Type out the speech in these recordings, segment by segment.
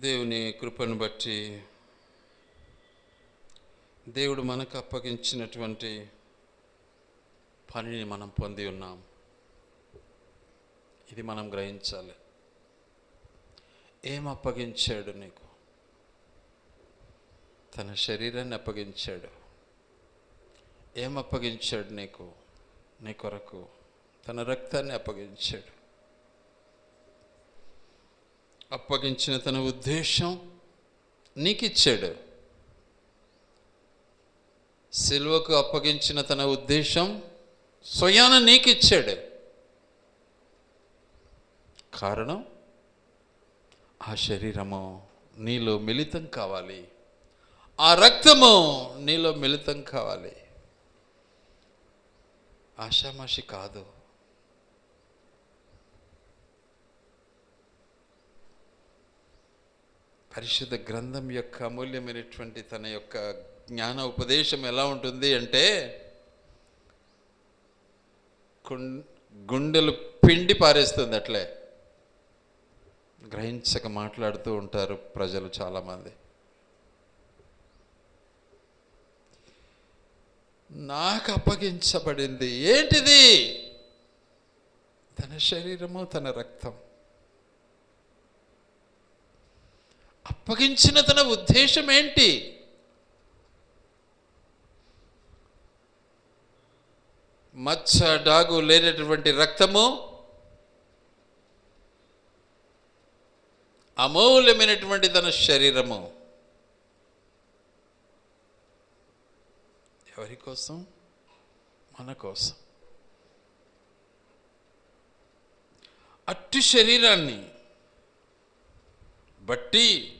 దేవుని కృపను బట్టి దేవుడు మనకు అప్పగించినటువంటి పనిని మనం పొంది ఉన్నాం. ఇది మనం గ్రహించాలి. ఏం అప్పగించాడు నీకు? తన శరీరాన్ని అప్పగించాడు. ఏం అప్పగించాడు నీకు? నీ కొరకు తన రక్తాన్ని అప్పగించాడు. అప్పగించిన తన ఉద్దేశం నీకిచ్చాడు. సిలువకు అప్పగించిన తన ఉద్దేశం స్వయాన నీకిచ్చాడు. కారణం, ఆ శరీరము నీలో మిళితం కావాలి, ఆ రక్తము నీలో మిళితం కావాలి. ఆషామాషి కాదు. పరిశుద్ధ గ్రంథం యొక్క అమూల్యమైనటువంటి తన యొక్క జ్ఞాన ఉపదేశం ఎలా ఉంటుంది అంటే, గుండెలు పిండి పారేస్తుంది. అట్లే గ్రహించక మాట్లాడుతూ ఉంటారు ప్రజలు చాలామంది. నాకు అప్పగించబడింది ఏంటిది? తన శరీరము, తన రక్తం. అప్పగించిన తన ఉద్దేశం ఏంటి? మచ్చ డాగు లేనటువంటి రక్తము, అమూల్యమైనటువంటి తన శరీరము. ఎవరి కోసం? మన కోసం. అట్టి శరీరాన్ని బట్టి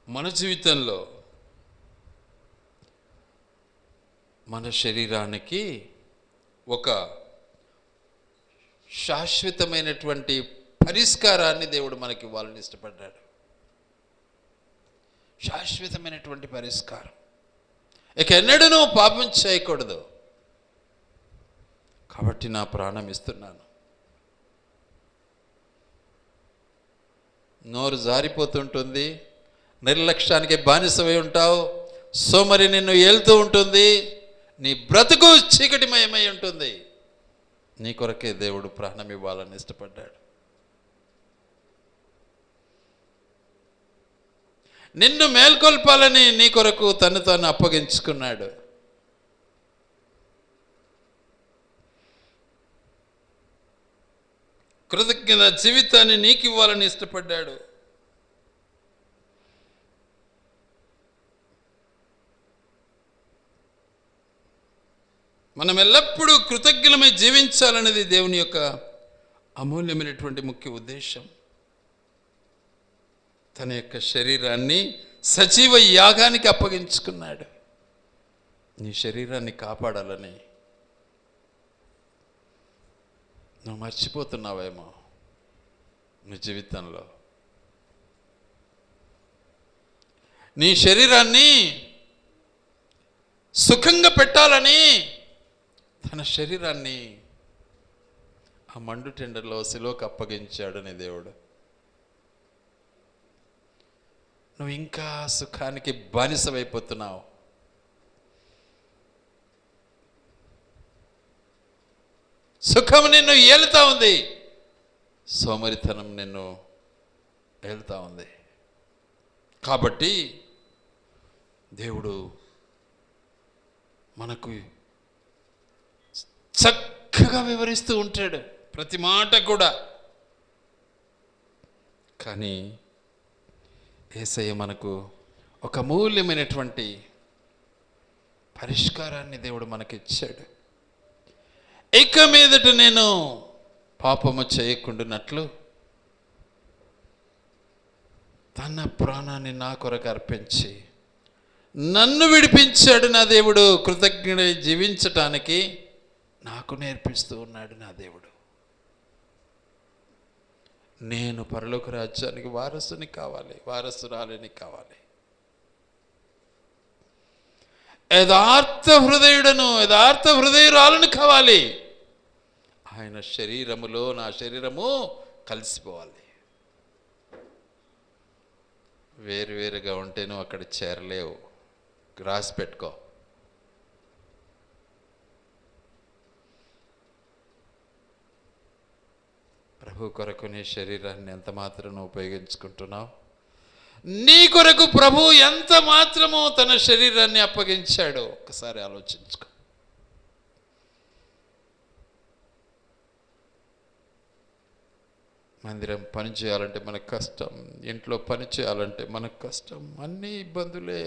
మన జీవితంలో మన శరీరానికి ఒక శాశ్వతమైనటువంటి పరిష్కారాన్ని దేవుడు మనకి ఇవ్వాలని ఇష్టపడ్డాడు. శాశ్వతమైనటువంటి పరిష్కారం. ఇక ఎన్నడూ నువ్వు పాపం చేయకూడదు. కాబట్టి నా ప్రాణం ఇస్తున్నాను. నోరు జారిపోతుంటుంది, నిర్లక్ష్యానికి బానిసమై ఉంటావు, సోమరి నిన్ను ఏలుతూ ఉంటుంది, నీ బ్రతుకు చీకటిమయమై ఉంటుంది. నీ కొరకే దేవుడు ప్రాణం ఇవ్వాలని ఇష్టపడ్డాడు. నిన్ను మేల్కొల్పాలని నీ కొరకు తను తాను అప్పగించుకున్నాడు. కృతజ్ఞత జీవితాన్ని నీకు ఇవ్వాలని ఇష్టపడ్డాడు. మనం ఎల్లప్పుడూ కృతజ్ఞమై జీవించాలనేది దేవుని యొక్క అమూల్యమైనటువంటి ముఖ్య ఉద్దేశం. తన యొక్క శరీరాన్ని సజీవ యాగానికి అప్పగించుకున్నాడు. నీ శరీరాన్ని కాపాడాలని. నువ్వు మర్చిపోతున్నావేమో నీ జీవితంలో. నీ శరీరాన్ని సుఖంగా పెట్టాలని తన శరీరాన్ని ఆ మండుటెండలో సిలువకు అప్పగించాడు నీ దేవుడు. నువ్వు ఇంకా సుఖానికి బానిసమైపోతున్నావు. సుఖం నిన్ను ఏలుతా ఉంది, సోమరితనం నిన్ను ఏలుతా ఉంది. కాబట్టి దేవుడు మనకు చక్కగా వివరిస్తూ ఉంటాడు ప్రతి మాట కూడా. కానీ యేసయ్య మనకు ఒక అమూల్యమైనటువంటి పరిష్కారాన్ని దేవుడు మనకిచ్చాడు. ఇక మీదట నేను పాపము చేయకుండానట్లు తన ప్రాణాన్ని నా కొరకు అర్పించి నన్ను విడిపించాడు నా దేవుడు. కృతజ్ఞుడై జీవించటానికి నాకు నేర్పిస్తూ ఉన్నాడు నా దేవుడు. నేను పరలోక రాజ్యానికి వారసుని కావాలి, వారసురాలిని కావాలి. యథార్థ హృదయురాలను కావాలి. ఆయన శరీరములో నా శరీరము కలిసిపోవాలి. వేరువేరుగా ఉంటే నువ్వు అక్కడ చేరలేవు. రాసి పెట్టుకో. ప్రభు కొరకు నీ శరీరాన్ని ఎంత మాత్రం ఉపయోగించుకుంటున్నావు? నీ కొరకు ప్రభు ఎంత మాత్రమో తన శరీరాన్ని అప్పగించాడు ఒక్కసారి ఆలోచించుకో. మందిరం పని చేయాలంటే మనకు కష్టం, ఇంట్లో పని చేయాలంటే మనకు కష్టం, అన్ని ఇబ్బందులే.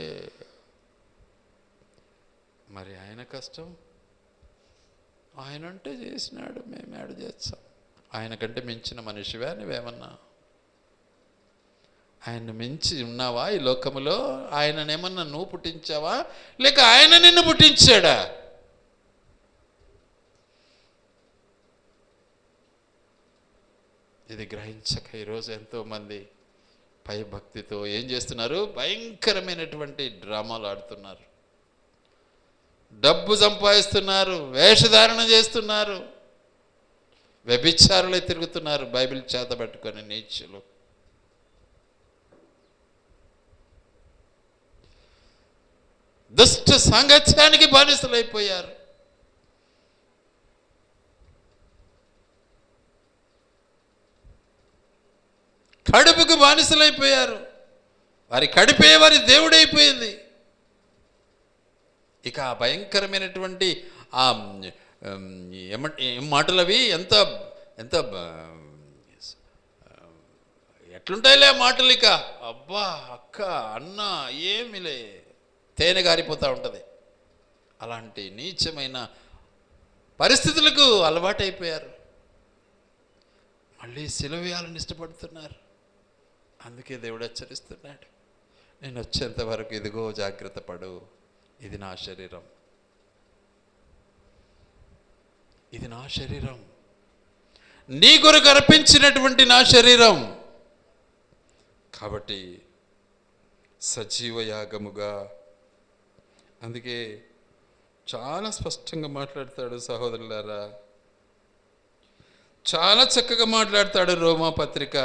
మరి ఆయన కష్టం ఆయన అంటే చేసినాడు, మేము యాడ్ చేస్తాం. ఆయన కంటే మించిన మనిషివా నువ్వేమన్నా? ఆయన మించి ఉన్నావా ఈ లోకములో? ఆయననేమన్నా నువ్వు పుట్టించావా, లేక ఆయన నిన్ను పుట్టించాడా? ఇది గ్రహించక ఈరోజు ఎంతోమంది పై భక్తితో ఏం చేస్తున్నారు? భయంకరమైనటువంటి డ్రామాలు ఆడుతున్నారు, డబ్బు సంపాదిస్తున్నారు, వేషధారణ చేస్తున్నారు, వ్యభిచారులై తిరుగుతున్నారు, బైబిల్ చేతబట్టుకొని నీచులు. దుష్ట సాంగత్యానికి బానిసలైపోయారు. కడుపుకు బానిసలైపోయారు. వారి కడుపే వారి దేవుడైపోయింది. ఇక ఆ భయంకరమైనటువంటి ఆ మాటలు అవి ఎంత ఎంత ఎట్లుంటాయిలే ఆ మాటలు. ఇక అబ్బా అక్క అన్న ఏమిలే, తేనె గారిపోతూ ఉంటుంది. అలాంటి నీచమైన పరిస్థితులకు అలవాటైపోయారు. మళ్ళీ సిలువ వేయాలని ఇష్టపడుతున్నారు. అందుకే దేవుడు హెచ్చరిస్తున్నాడు, నేను వచ్చేంత వరకు ఇదిగో జాగ్రత్త పడు, ఇది నా శరీరం, ఇది నా శరీరం, నీ కొరకు అర్పించినటువంటి నా శరీరం. కాబట్టి సజీవ యాగముగా, అందుకే చాలా స్పష్టంగా మాట్లాడతాడు సహోదరులారా, చాలా చక్కగా మాట్లాడతాడు. రోమా పత్రిక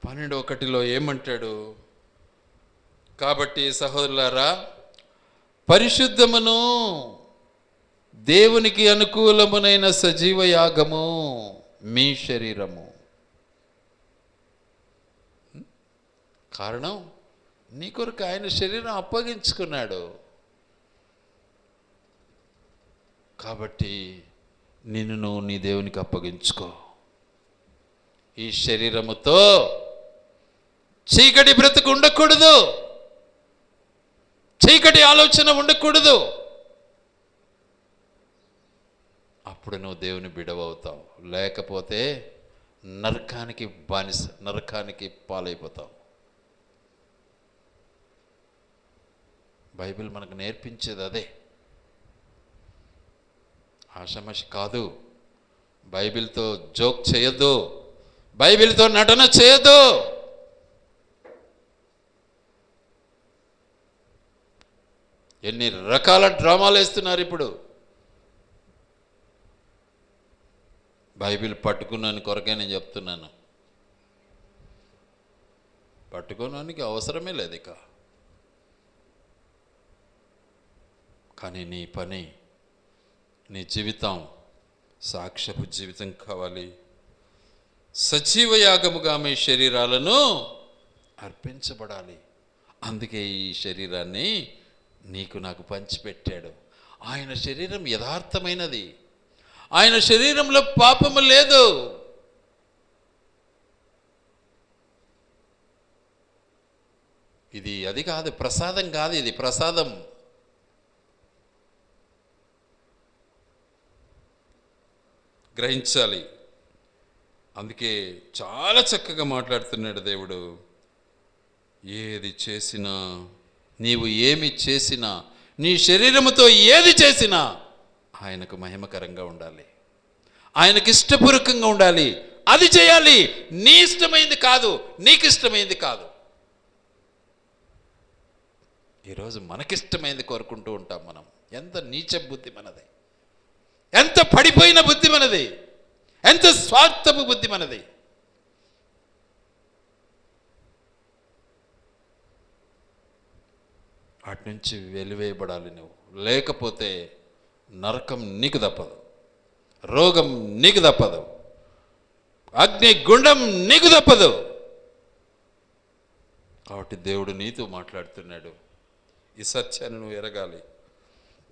12:1 ఏమంటాడు? కాబట్టి సహోదరులారా, పరిశుద్ధమును దేవునికి అనుకూలమునైన సజీవ యాగము మీ శరీరము. కారణం, నీ కొరకు ఆయన శరీరం అప్పగించుకున్నాడు. కాబట్టి నిన్ను నువ్వు నీ దేవునికి అప్పగించుకో. ఈ శరీరముతో చీకటి బ్రతుకు ఉండకూడదు, చీకటి ఆలోచన ఉండకూడదు. అప్పుడు నువ్వు దేవుని బిడవవుతావు, లేకపోతే నరకానికి బానిస, నరకానికి పాలైపోతావు. బైబిల్ మనకు నేర్పించేది అదే, ఆషామాషి కాదు. బైబిల్తో జోక్ చేయొద్దు, బైబిల్తో నటన చేయొద్దు. ఎన్ని రకాల డ్రామాలు వేస్తున్నారు ఇప్పుడు. బైబిల్ పట్టుకున్నాను కొరకే నేను చెప్తున్నాను, పట్టుకోవడానికి అవసరమే లేదు ఇక. కానీ నీ పని, నీ జీవితం సాక్ష్యపు జీవితం కావాలి. సజీవ యాగముగా మీ శరీరాలను అర్పించబడాలి. అందుకే ఈ శరీరాన్ని నీకు నాకు పంచిపెట్టాడు. ఆయన శరీరం యథార్థమైనది, ఆయన శరీరంలో పాపము లేదు. ఇది అది కాదు, ప్రసాదం కాదు, ఇది ప్రసాదం. గ్రహించాలి. అందుకే చాలా చక్కగా మాట్లాడుతున్నాడు దేవుడు. ఏది చేసినా, నీవు ఏమి చేసినా, నీ శరీరముతో ఏది చేసినా ఆయనకు మహిమకరంగా ఉండాలి, ఆయనకు ఇష్టపూర్వకంగా ఉండాలి. అది చేయాలి. నీ ఇష్టమైంది కాదు, నీకు ఇష్టమైంది కాదు. ఈరోజు మనకిష్టమైంది కోరుకుంటూ ఉంటాం మనం. ఎంత నీచ బుద్ధి మనది, ఎంత పడిపోయిన బుద్ధి మనది, ఎంత స్వార్థపు బుద్ధి మనది. వాటి నుంచి వెలివేయబడాలి నువ్వు. లేకపోతే నరకం నీకు తప్పదు, రోగం నీకు తప్పదు, అగ్నిగుండం నీకు తప్పదు. కాబట్టి దేవుడు నీతో మాట్లాడుతున్నాడు. ఈ సత్యాన్ని నువ్వు ఎరగాలి,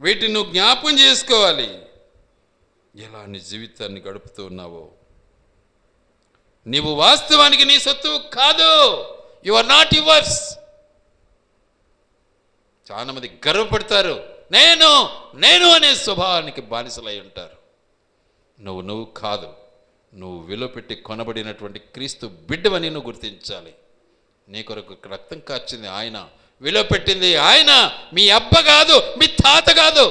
వీటిని నువ్వు జ్ఞాపం చేసుకోవాలి. ఎలా నీ జీవితాన్ని గడుపుతూ ఉన్నావో. నీవు వాస్తవానికి నీ సొత్తు కాదు. You are not yours. చాలా మంది గర్వపడతారు, నేను నేను అనే స్వభావానికి బానిసలై ఉంటారు. నువ్వు కాదు. నువ్వు విలువ పెట్టి కొనబడినటువంటి క్రీస్తు బిడ్డవని నువ్వు గుర్తించాలి. నీ కొరకు రక్తం కార్చింది ఆయన, విలువ పెట్టింది ఆయన, మీ అబ్బ కాదు, మీ తాత కాదు.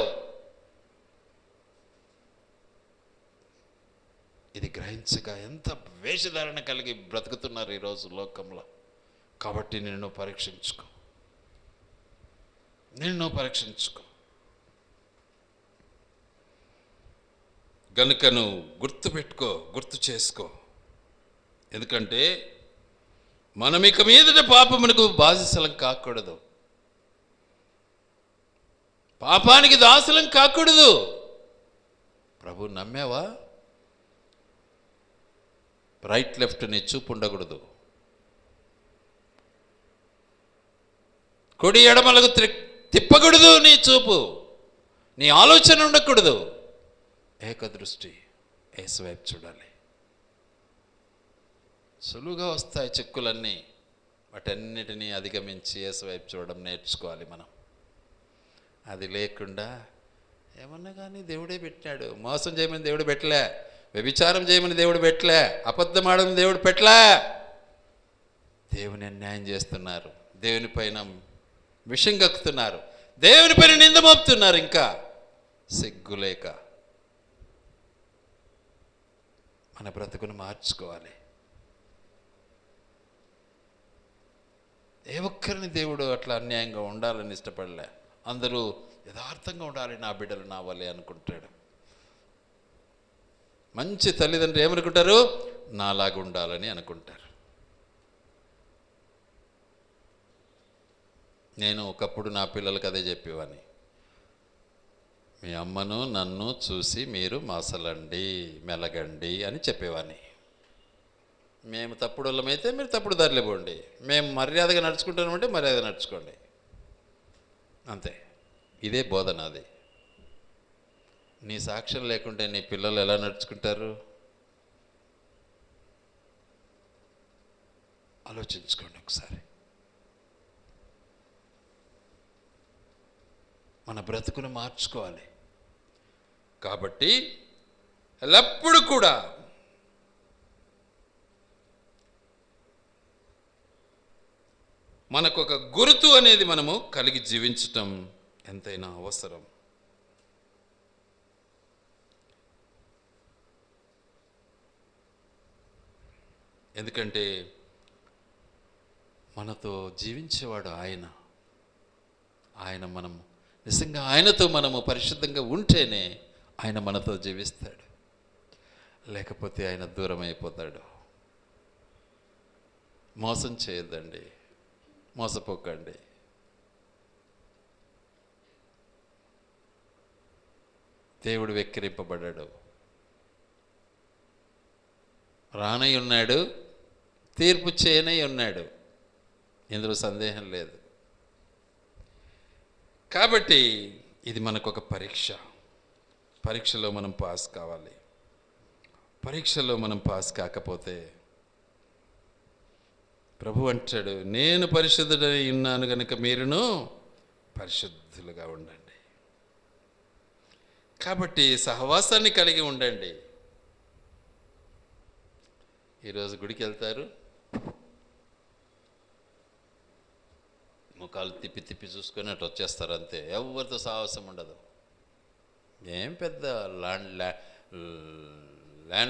ఇది గ్రహించక ఎంత వేషధారణ కలిగి బ్రతుకుతున్నారు ఈరోజు లోకంలో. కాబట్టి నిన్ను పరీక్షించుకో. గనుక నువ్వు గుర్తుపెట్టుకో, గుర్తు చేసుకో. ఎందుకంటే మనం ఇక మీదట పాపమునకు బానిసలం కాకూడదు, పాపానికి దాసులం కాకూడదు. ప్రభు నమ్మావా? రైట్ లెఫ్ట్ నీ చూపు ఉండకూడదు, కుడి ఎడమలకు తిప్పకూడదు నీ చూపు, నీ ఆలోచన ఉండకూడదు. ఏకదృష్టి, యేసు వైపు చూడాలి. సులువుగా వస్తాయి చిక్కులన్నీ, వాటన్నిటినీ అధిగమించి యేసు వైపు చూడడం నేర్చుకోవాలి మనం. అది లేకుండా ఏమన్నా కానీ దేవుడే పెట్టాడు. మోసం చేయమని దేవుడు పెట్టలే, వ్యభిచారం చేయమని దేవుడు పెట్టలే, అబద్ధం ఆడమని దేవుడు పెట్టలే. దేవుని అన్యాయం చేస్తున్నారు, దేవుని పైన విషం కక్కుతున్నారు, దేవుని పైన నింద మోపుతున్నారు, ఇంకా సిగ్గులేక. మన బ్రతుకును మార్చుకోవాలి. ఏ ఒక్కరిని దేవుడు అట్లా అన్యాయంగా ఉండాలని ఇష్టపడలే. అందరూ యథార్థంగా ఉండాలి, నా బిడ్డలు నా వల్లే అనుకుంటాడు. మంచి తల్లిదండ్రులు ఏమనుకుంటారు? నాలాగా ఉండాలని అనుకుంటారు. నేను ఒకప్పుడు నా పిల్లలకు అదే చెప్పేవాడిని, మీ అమ్మను నన్ను చూసి మీరు మసలండి, మెలగండి అని చెప్పేవాడిని. మేము తప్పుడు వాళ్ళమైతే మీరు తప్పుడు దారిలో పోండి, మేము మర్యాదగా నడుచుకుంటామంటే మర్యాద నడుచుకోండి, అంతే. ఇదే బోధన. అది నీ సాక్ష్యం లేకుంటే నీ పిల్లలు ఎలా నడుచుకుంటారు? ఆలోచించుకోండి ఒకసారి. మన బ్రతుకును మార్చుకోవాలి. కాబట్టి ఎల్లప్పుడూ కూడా మనకు ఒక గుర్తు అనేది మనము కలిగి జీవించటం ఎంతైనా అవసరం. ఎందుకంటే మనతో జీవించేవాడు ఆయన. మనం నిజంగా ఆయనతో మనము పరిశుద్ధంగా ఉంటేనే ఆయన మనతో జీవిస్తాడు, లేకపోతే ఆయన దూరం అయిపోతాడు. మోసం చేయొద్దండి, మోసపోకండి. దేవుడు వెక్కిరింపబడ్డాడు, రానై ఉన్నాడు, తీర్పు చేయనై ఉన్నాడు, ఇందులో సందేహం లేదు. కాబట్టి ఇది మనకు ఒక పరీక్షలో మనం పాస్ కావాలి. పరీక్షలో మనం పాస్ కాకపోతే ప్రభు అంటాడు, నేను పరిశుద్ధుడై ఉన్నాను కనుక మీరును పరిశుద్ధులుగా ఉండండి. కాబట్టి సహవాసాన్ని కలిగి ఉండండి. ఈరోజు గుడికి వెళ్తారు, ముఖాలు తిప్పి తిప్పి చూసుకొని అటు వచ్చేస్తారు, అంతే. ఎవరితో సాహసం ఉండదు. ఏం పెద్ద ల్యాండ్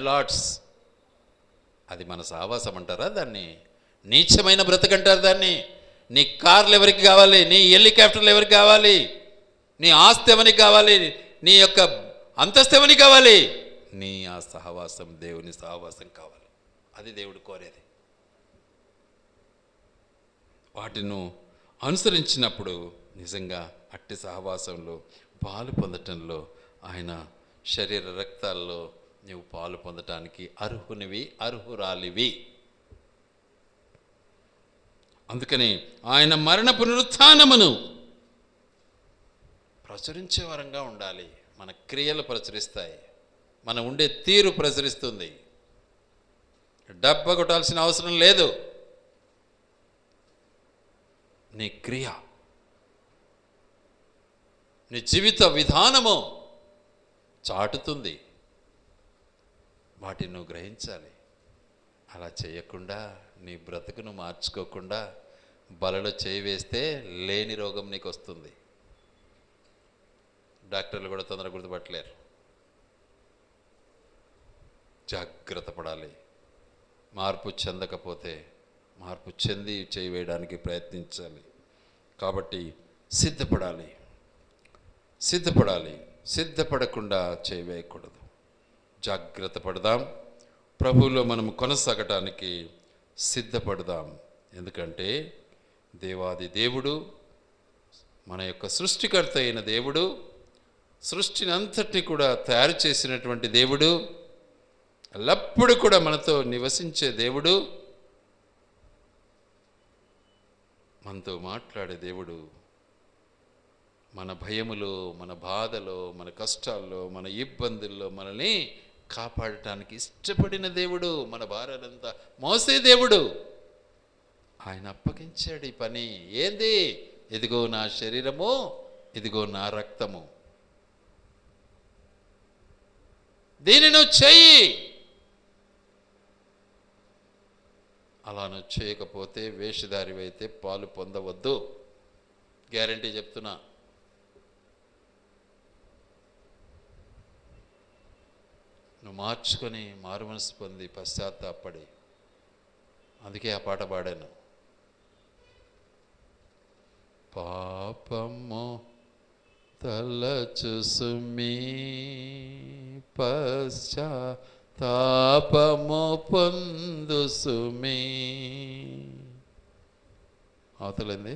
లార్డ్స్, అది మన సాహసం అంటారా? దాన్ని నీచమైన బ్రతకంటారు దాన్ని. నీ కార్లు ఎవరికి కావాలి? నీ హెలికాప్టర్లు ఎవరికి కావాలి? నీ ఆస్తి ఎవరికి కావాలి? నీ యొక్క అంతస్తు ఎవరికి కావాలి? నీ ఆ సహవాసం దేవుని సహవాసం కావాలి. అది దేవుడు కోరేది. వాటిని అనుసరించినప్పుడు నిజంగా అట్టి సహవాసంలో పాలు పొందటంలో, ఆయన శరీర రక్తాల్లో నీవు పాలు పొందటానికి అర్హునివి, అర్హురాలివి. అందుకని ఆయన మరణ పునరుత్థానమును ప్రచురించే వరంగా ఉండాలి. మన క్రియలు ప్రచురిస్తాయి, మన ఉండే తీరు ప్రచురిస్తుంది. డబ్బ కొట్టాల్సిన అవసరం లేదు. నీ క్రియ, నీ జీవిత విధానము చాటుతుంది. వాటిని నువ్వు గ్రహించాలి. అలా చేయకుండా, నీ బ్రతుకును మార్చుకోకుండా బలలో చేయి వేస్తే లేని రోగం నీకు వస్తుంది. డాక్టర్లు కూడా తొందరగా గుర్తుపట్టలేరు. జాగ్రత్త పడాలి. మార్పు చెందకపోతే మార్పు చెంది చేయి వేయడానికి ప్రయత్నించాలి. కాబట్టి సిద్ధపడాలి. సిద్ధపడకుండా చేయి వేయకూడదు. జాగ్రత్త పడదాం. ప్రభువులో మనం కొనసాగటానికి సిద్ధపడదాం. ఎందుకంటే దేవాది దేవుడు, మన యొక్క సృష్టికర్త అయిన దేవుడు, సృష్టిని అంతటిని కూడా తయారు చేసినటువంటి దేవుడు, ఎల్లప్పుడూ కూడా మనతో నివసించే దేవుడు, మనతో మాట్లాడే దేవుడు, మన భయములో, మన బాధలో, మన కష్టాల్లో, మన ఇబ్బందుల్లో మనల్ని కాపాడటానికి ఇష్టపడిన దేవుడు, మన భారాలంతా మోసే దేవుడు. ఆయన అప్పగించాడు ఈ పని. ఏంది? ఇదిగో నా శరీరము, ఇదిగో నా రక్తము, దీన్ని నువ్వు చెయ్యి. అలా నువ్వు చేయకపోతే, వేషధారివైతే పాలు పొందవద్దు. గ్యారంటీ చెప్తున్నా. నువ్వు మార్చుకొని మారు మనసు పొంది పశ్చాత్తాపడి, అందుకే ఆ పాట పాడాను. పాపము తలచు సుమీ పశ్చాత్తాపము పొందు సుమీ. అవతలంది